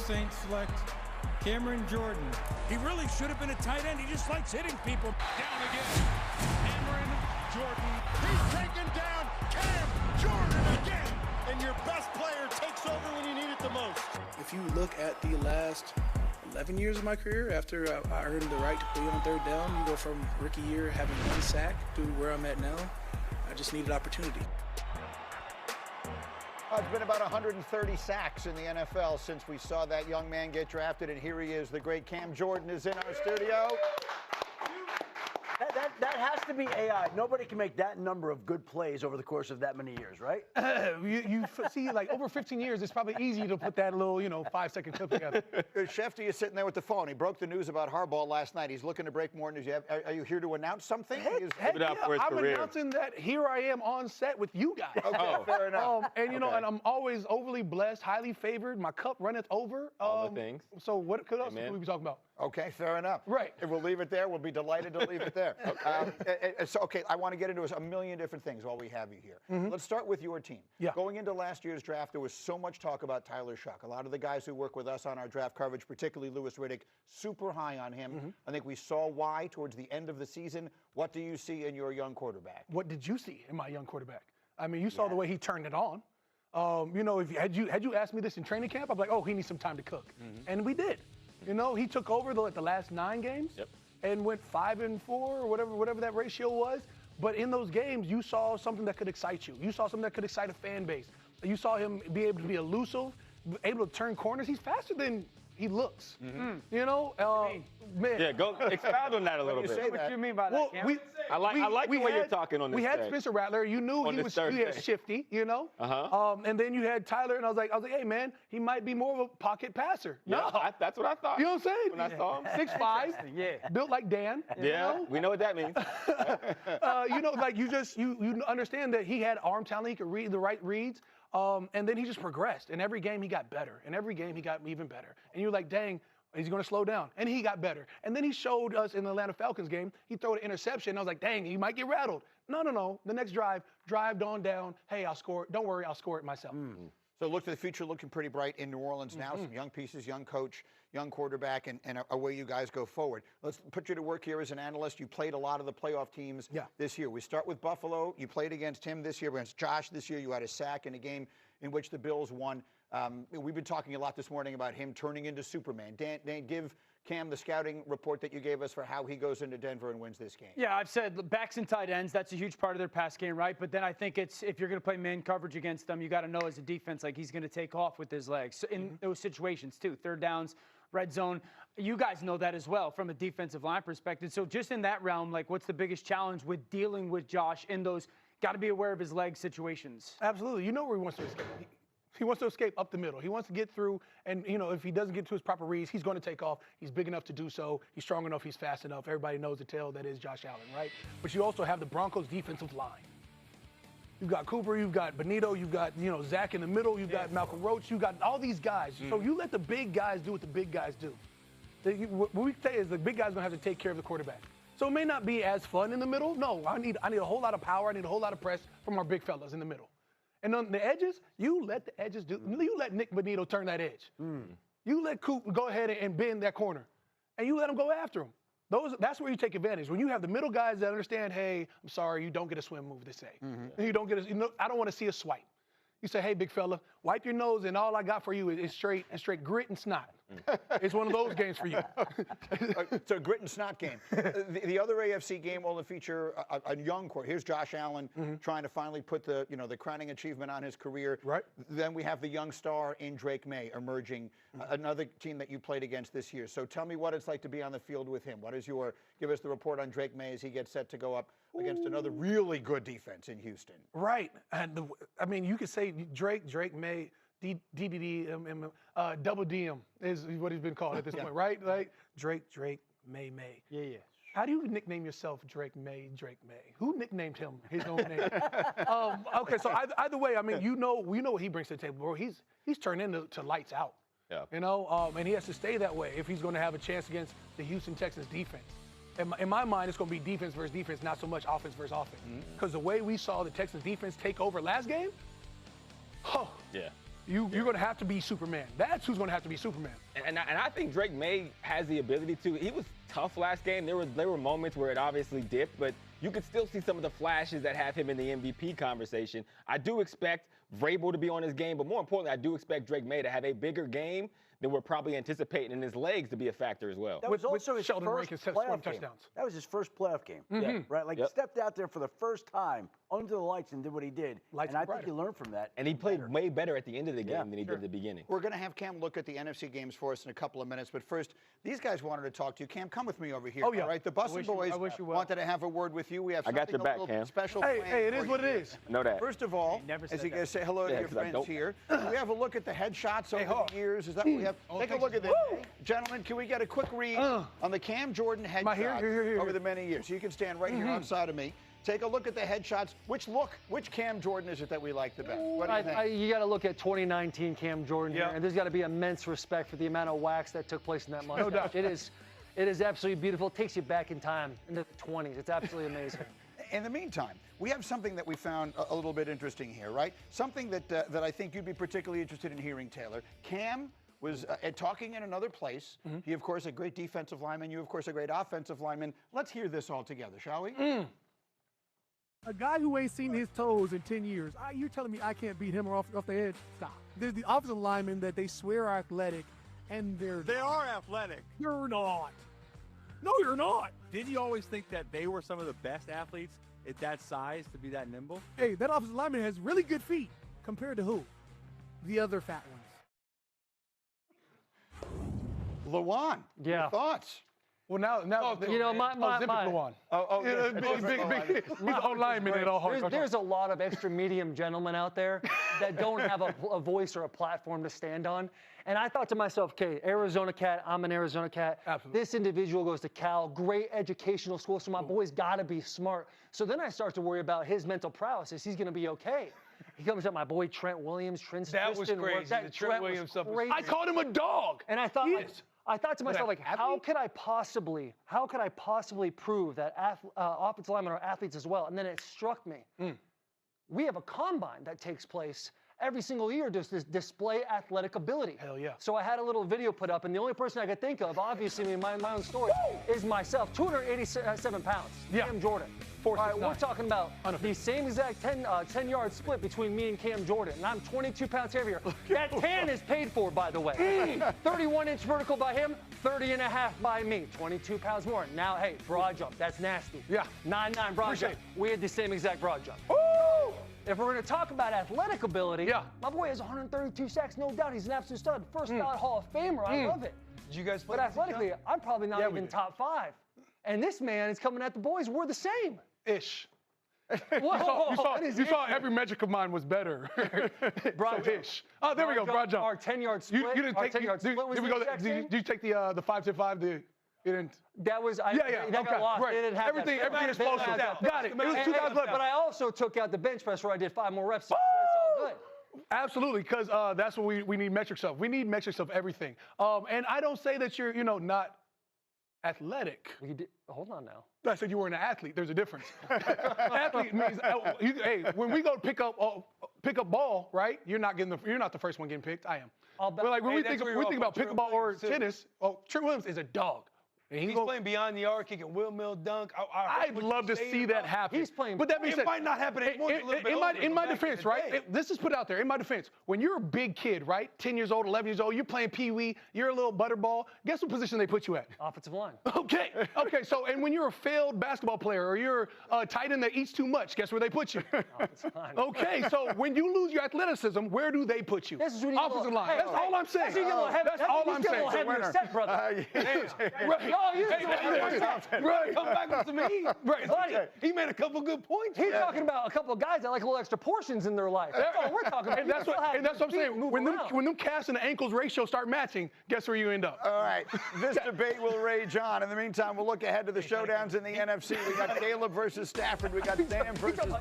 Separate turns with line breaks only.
Saints select Cameron Jordan.
He really should have been a tight end. He just likes hitting people.
Down again. Cameron Jordan. He's taken down Cam Jordan again. And your best player takes over when you need it the most.
If you look at the last 11 years of my career, after I earned the right to play on third down, you go from rookie year having 1 sack to where I'm at now. I just needed opportunity.
It's been about 130 sacks in the NFL since we saw that young man get drafted, and here he is. The great Cam Jordan is in our studio.
That has to be AI. Nobody can make that number of good plays over the course of that many years, right?
You see, like, over 15 years, it's probably easy to put that little, 5-second clip together.
Shefty is sitting there with the phone. He broke the news about Harbaugh last night. He's looking to break more news. Are you here to announce something?
Heck yeah, I'm announcing that here I am on set with you guys.
Okay, fair enough.
And, and I'm always overly blessed, highly favored. My cup runneth over.
All the things.
So what else could we be talking about?
Okay, fair enough.
Right.
We'll leave it there. We'll be delighted to leave it there. Okay, I want to get into a million different things while we have you here.
Mm-hmm.
Let's start with your team.
Yeah.
Going into last year's draft, there was so much talk about Tyler Shuck. A lot of the guys who work with us on our draft coverage, particularly Louis Riddick, super high on him. Mm-hmm. I think we saw why towards the end of the season. What do you see in your young quarterback?
What did you see in my young quarterback? I mean, you saw the way he turned it on. If had you asked me this in training camp, I'd be like, oh, he needs some time to cook. Mm-hmm. And we did. He took over the last 9 games and went 5-4 or whatever that ratio was. But in those games, you saw something that could excite you. You saw something that could excite a fan base. You saw him be able to be elusive, able to turn corners. He's faster than he looks. Mm-hmm. Man.
Yeah, go expound on that a little bit.
Say what you mean by that, Cam?
I like the way you're talking on this.
We had
stage.
Spencer Rattler. You knew he was shifty, and then you had Tyler, and I was like, hey, man, he might be more of a pocket passer.
Yeah, that's what I thought.
You know what I'm saying?
When I saw him.
6'5", built like Dan.
Yeah, we know what that means.
You understand that he had arm talent. He could read the right reads. And then he just progressed. And every game he got better. And every game he got even better. And you're like, dang, he's going to slow down. And he got better. And then he showed us in the Atlanta Falcons game, he threw an interception. And I was like, dang, he might get rattled. No. The next drive on down. Hey, I'll score it. Don't worry, I'll score it myself.
Mm. So look to the future, looking pretty bright in New Orleans now. Some young pieces, young coach, young quarterback, and away you guys go forward. Let's put you to work here as an analyst. You played a lot of the playoff teams this year. We start with Buffalo. You played against him this year, against Josh this year. You had a sack in a game in which the Bills won. We've been talking a lot this morning about him turning into Superman. Dan, give Cam the scouting report that you gave us for how he goes into Denver and wins this game.
Yeah, I've said backs and tight ends, that's a huge part of their pass game, right? But then I think it's if you're going to play man coverage against them, you got to know as a defense, like he's going to take off with his legs. So in those situations, too, third downs, red zone, you guys know that as well from a defensive line perspective. So just in that realm, like what's the biggest challenge with dealing with Josh in those got to be aware of his leg situations?
Absolutely. You know where he wants to escape. He wants to escape up the middle. He wants to get through, and, if he doesn't get to his proper reads, he's going to take off. He's big enough to do so. He's strong enough. He's fast enough. Everybody knows the tale that is Josh Allen, right? But you also have the Broncos' defensive line. You've got Cooper. You've got Benito. You've got, Zach in the middle. You've got Malcolm Roach. You've got all these guys. So you let the big guys do what the big guys do. What we say is the big guy's going to have to take care of the quarterback. So it may not be as fun in the middle. No, I need a whole lot of power. I need a whole lot of press from our big fellas in the middle. And on the edges, you let the edges do. You let Nick Benito turn that edge. You let Coop go ahead and bend that corner, and you let him go after him. That's where you take advantage. When you have the middle guys that understand, hey, I'm sorry, you don't get a swim move to say. You don't get I don't want to see a swipe. You say, hey, big fella, wipe your nose, and all I got for you is straight grit and snot. It's one of those games for you.
It's a grit and snot game. The other AFC game will feature a young quarterback. Here's Josh Allen trying to finally put the crowning achievement on his career.
Right.
Then we have the young star in Drake Maye emerging, another team that you played against this year. So tell me what it's like to be on the field with him. Give us the report on Drake Maye as he gets set to go up against another really good defense in Houston.
Right. And you could say Drake Maye, DDD, double DM is what he's been called at this point, right? Like Drake, Maye.
Yeah.
How do you nickname yourself Drake Maye? Who nicknamed him his own name? Okay, so either way, we know what he brings to the table, bro. He's turned into lights out.
Yeah.
And he has to stay that way if he's going to have a chance against the Houston Texans defense. In my mind, it's going to be defense versus defense, not so much offense versus offense. Because the way we saw the Texans defense take over last game, you're going to have to be Superman. That's who's going to have to be Superman.
And I think Drake Maye has the ability to. He was tough last game. There were moments where it obviously dipped, but you could still see some of the flashes that have him in the MVP conversation. I do expect Vrabel to be on his game, but more importantly, I do expect Drake Maye to have a bigger game than we're probably anticipating, and his legs to be a factor as well.
That was also his
Sheldon
first
Rankins
playoff game.
touchdowns.
That was his first playoff game, right? Like he stepped out there for the first time under the lights and did what he did. And I think he learned from that.
And he played way better at the end of the game than he did at the beginning.
We're going to have Cam look at the NFC games for us in a couple of minutes, but first, these guys wanted to talk to you. Cam, come with me over here.
Oh, yeah.
All right, the Bussin' Boys wanted to have a word with you. We have
I got your
something
back,
a little
Cam.
special
Hey,
planned
it
for
is what
you.
it is.
Know that.
First of all, as you guys say hello to your friends here, we have a look at the headshots over the years. Is that what we have? Take a look at this. Gentlemen, can we get a quick read on the Cam Jordan headshots over the many years? You can stand right here outside of me. Take a look at the headshots. Which Cam Jordan is it that we like the best? What do you think?
You got to look at 2019 Cam Jordan here, and there's got to be immense respect for the amount of wax that took place in that mustache.
No doubt.
It is absolutely beautiful. It takes you back in time into the 20s. It's absolutely amazing.
In the meantime, we have something that we found a little bit interesting here, right? Something that I think you'd be particularly interested in hearing, Taylor. Cam was talking in another place. He, of course, a great defensive lineman. You, of course, a great offensive lineman. Let's hear this all together, shall we?
A guy who ain't seen his toes in 10 years, you're telling me I can't beat him off the edge? Stop. There's the offensive linemen that they swear are athletic, and
They are athletic.
You're not. No, you're not.
Did you always think that they were some of the best athletes at that size to be that nimble?
Hey, that offensive lineman has really good feet compared to who? The other fat ones.
Lawan, your thoughts?
Well, now
you know,
Lawan. He's old lineman at all hard.
There's a lot of extra medium gentlemen out there that don't have a voice or a platform to stand on. And I thought to myself, okay, Arizona cat, I'm an Arizona cat.
Absolutely.
This individual goes to Cal, great educational school, so my boy's got to be smart. So then I start to worry about his mental prowess. Is he going to be okay? He comes up, my boy Trent Williams.
That was crazy.
That
Trent Williams stuff.
Crazy.
I called him a dog.
And I thought, I thought to myself, like, how could I possibly prove that offensive linemen are athletes as well? And then it struck me. We have a combine that takes place every single year to display athletic ability.
Hell yeah.
So I had a little video put up, and the only person I could think of, obviously in my own story, is myself. 287 pounds. Cam Jordan. All right, we're talking about the same exact 10-yard split between me and Cam Jordan, and I'm 22 pounds heavier. That tan is paid for, by the way. 31-inch vertical by him, 30.5 by me. 22 pounds more. Now, hey, broad jump. That's nasty.
Yeah.
9'9" broad jump. We had the same exact broad jump. If we're going to talk about athletic ability, my boy has 132 sacks, no doubt. He's an absolute stud. First ballot Hall of Famer. I love it.
Did you guys play?
But athletically, I'm probably not even top 5. And this man is coming at the boys. We're the same.
Ish.
Whoa,
you saw every metric of mine was better.
Broad jump.
Ish. Oh, there we go. Broad jump.
Our 10-yard split.
You didn't take. Did you take the 5-5? You didn't.
That was that got lost.
Right.
They didn't have
everything explosive. Got it. It was 2011.
But I also took out the bench press where I did 5 more reps. So it's all good.
Absolutely, because that's what we need metrics of. We need metrics of everything. And I don't say that you're not athletic.
Hold on now.
I said you weren't an athlete. There's a difference. Athlete means, hey, when we go pick up ball, right? You're not the first one getting picked. I am. But like when we think about pickleball or tennis, Trent Williams is a dog.
He's playing beyond the arc. He can windmill dunk.
I'd love to see that happen.
He's playing.
But that means
it might not happen anymore.
In my defense, right? This is put out there. In my defense, when you're a big kid, right? 10 years old, 11 years old, you're playing pee-wee, you're a little butterball. Guess what position they put you at?
Offensive line.
Okay. So, and when you're a failed basketball player or you're a tight end that eats too much, guess where they put you?
Offensive line.
Okay. So when you lose your athleticism, where do they put you? Offensive line. That's all I'm saying. That's all I'm saying.
Right. Come back with some heat.
Right.
Buddy,
he made a couple good points.
He's talking about a couple of guys that like a little extra portions in their life. That's all we're talking about.
And that's what I'm saying. When them calves and the ankles ratio start matching, guess where you end up?
All right. This debate will rage on. In the meantime, we'll look ahead to the showdowns in the NFC. We got Caleb versus Stafford. We got Dan versus